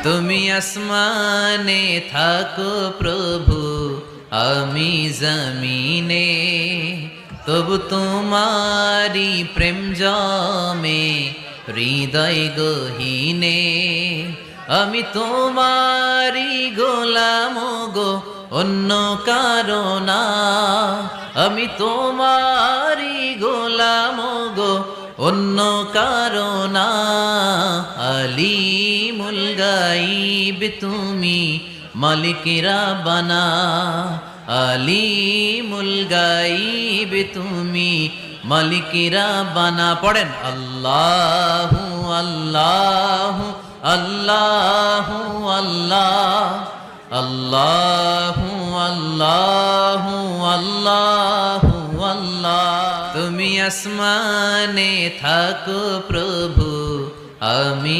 তুমি আসমানে থাকো প্রভু, আমি জমিনে, তবু তোমারি প্রেম জমে হৃদয় গহীনে। আমি তোমারি গোলাম গো, অন্য কারো না। আমি তোমারি গোলাম গো, অন্য কারো না। আলিমুল গাইব তুমি, মালিক রাব্বানা। আলিমুল গাইব তুমি, মালিক রাব্বানা। পড়েন আল্লাহু আল্লাহু আল্লাহু আল্লাহ, আল্লাহু আল্লাহু আল্লাহু আল্লাহ। তুমি আসমানে থাকো প্রভু, আমি